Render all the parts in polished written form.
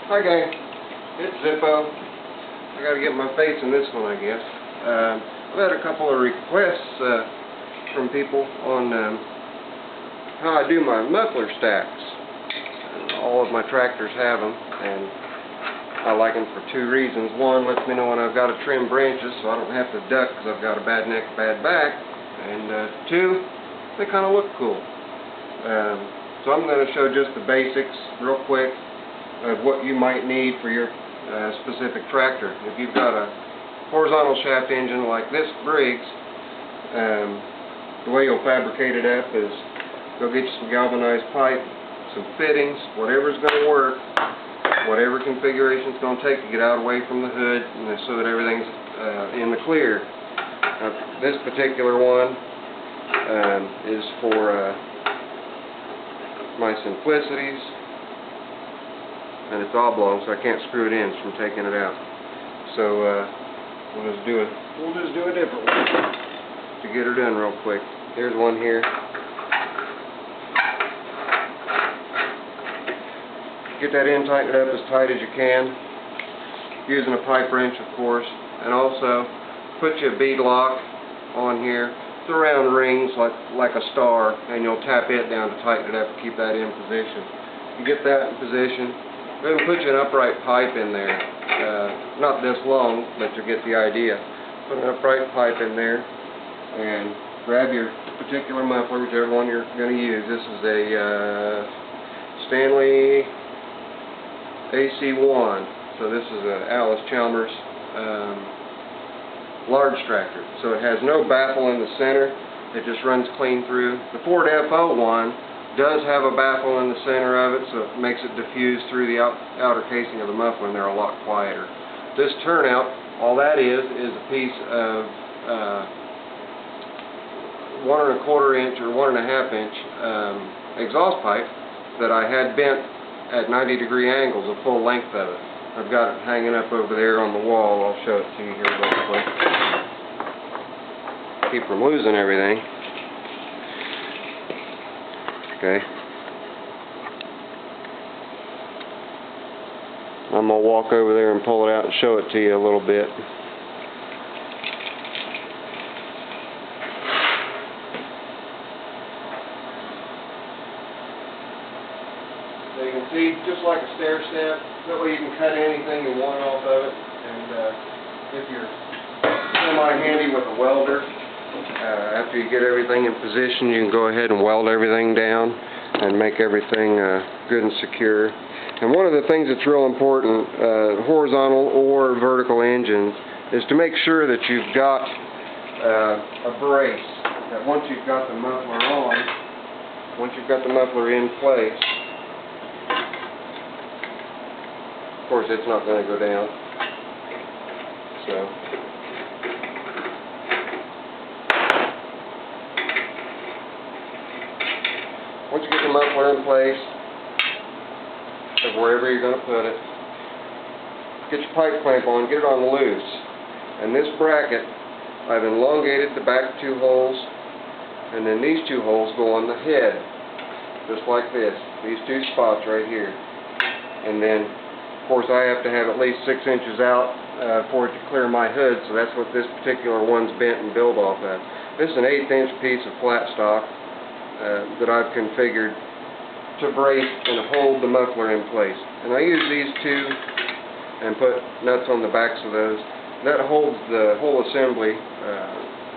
Hi gang, it's Zippo. I gotta get my face in this one, I guess. I've had a couple of requests from people on how I do my muffler stacks. All of my tractors have them, and I like them for two reasons. One, lets me know when I've got to trim branches so I don't have to duck because I've got a bad neck, bad back. And two, they kind of look cool. So I'm going to show just the basics real quick of what you might need for your specific tractor. If you've got a horizontal shaft engine like this Briggs, the way you'll fabricate it up is go get you some galvanized pipe, some fittings, whatever's going to work, whatever configuration it's going to take to get out away from the hood, and so that everything's in the clear. Now, this particular one is for my Simplicities, and it's oblong, so I can't screw it in from taking it out. So we'll just do a different one to get her done real quick. Here's one here. Get that in, tighten it up as tight as you can, using a pipe wrench, of course, and also put you a bead lock on here. It's around rings like a star, and you'll tap it down to tighten it up and keep that in position. You get that in position. We're going to put you an upright pipe in there, not this long, but you'll get the idea. Put an upright pipe in there, and grab your particular muffler, whichever one you're going to use. This is a Stanley AC1, so this is an Allis-Chalmers large tractor. So it has no baffle in the center, it just runs clean through. The Ford FO1 does have a baffle in the center of it, so it makes it diffuse through the outer casing of the muffler, and they're a lot quieter. This turnout, all that is a piece of 1 1/4 inch or 1 1/2 inch exhaust pipe that I had bent at 90-degree angles, the full length of it. I've got it hanging up over there on the wall. I'll show it to you here real quick. Keep from losing everything. Okay. I'm going to walk over there and pull it out and show it to you a little bit. So you can see, just like a stair step, that way you can cut anything you want off of it. And if you're semi-handy with a welder, after you get everything in position, you can go ahead and weld everything down and make everything good and secure. And one of the things that's real important, horizontal or vertical engines, is to make sure that you've got a brace. That once you've got the muffler on, once you've got the muffler in place, of course it's not going to go down. So once you get the muffler in place, of wherever you're going to put it, get your pipe clamp on, get it on loose. And this bracket, I've elongated the back 2 holes, and then these 2 holes go on the head, just like this. These 2 spots right here. And then, of course, I have to have at least 6 inches out for it to clear my hood, so that's what this particular one's bent and built off of. This is an 1/8 inch piece of flat stock that I've configured to brace and hold the muffler in place. And I use these 2 and put nuts on the backs of those. That holds the whole assembly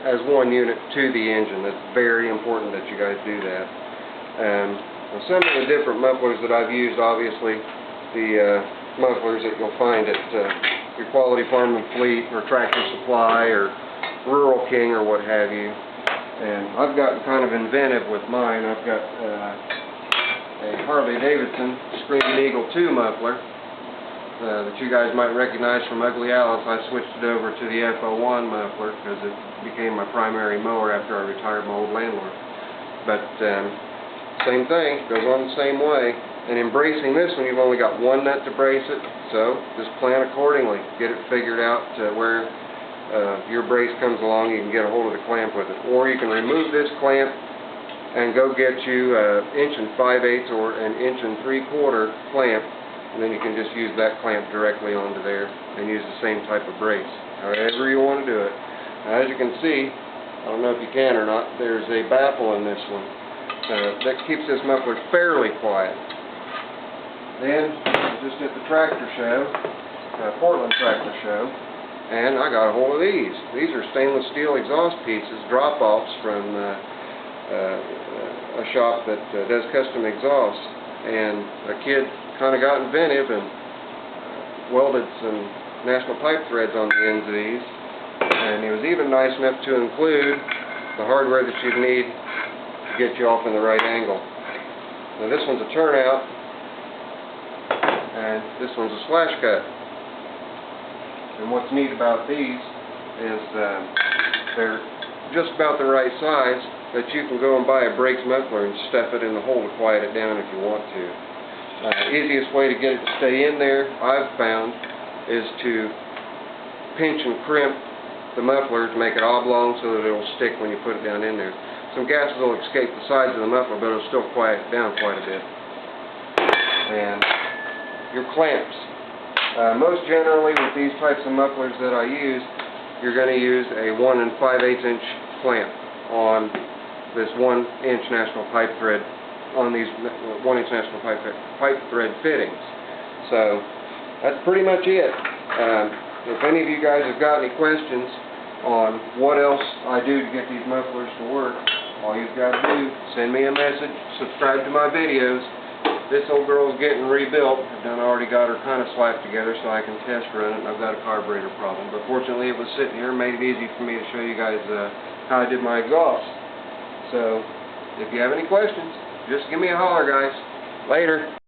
as one unit to the engine. That's very important that you guys do that. Some of the different mufflers that I've used, obviously, the mufflers that you'll find at your Quality Farm and Fleet or Tractor Supply or Rural King or what have you. And I've gotten kind of inventive with mine. I've got a Harley-Davidson Screaming Eagle 2 muffler that you guys might recognize from Ugly Alice. I switched it over to the FO1 muffler because it became my primary mower after I retired my old landlord. But same thing, goes on the same way. And in bracing this one, you've only got 1 nut to brace it, so just plan accordingly. Get it figured out to where your brace comes along, you can get a hold of the clamp with it. Or you can remove this clamp and go get you 1 5/8 or 1 3/4 clamp and then you can just use that clamp directly onto there and use the same type of brace, however you want to do it. Now, as you can see, I don't know if you can or not, there's a baffle in this one that keeps this muffler fairly quiet. Then, I was just at the tractor show, Portland tractor show, and I got a hold of these. These are stainless steel exhaust pieces, drop-offs from a shop that does custom exhausts. And a kid kind of got inventive and welded some national pipe threads on the ends of these. And he was even nice enough to include the hardware that you'd need to get you off in the right angle. Now this one's a turnout, and this one's a slash cut. And what's neat about these is they're just about the right size that you can go and buy a brakes muffler and stuff it in the hole to quiet it down if you want to. Easiest way to get it to stay in there, I've found, is to pinch and crimp the muffler to make it oblong so that it'll stick when you put it down in there. Some gases will escape the sides of the muffler, but it'll still quiet it down quite a bit. And your clamps. Most generally with these types of mufflers that I use, you're going to use a 1 5/8 inch clamp on this 1-inch national pipe thread, on these 1-inch national pipe thread fittings. So that's pretty much it. If any of you guys have got any questions on what else I do to get these mufflers to work, all you've got to do, send me a message, subscribe to my videos. This old girl's getting rebuilt. I've already got her kind of slapped together so I can test run it, and I've got a carburetor problem. But fortunately it was sitting here and made it easy for me to show you guys how I did my exhaust. So, if you have any questions, just give me a holler, guys. Later.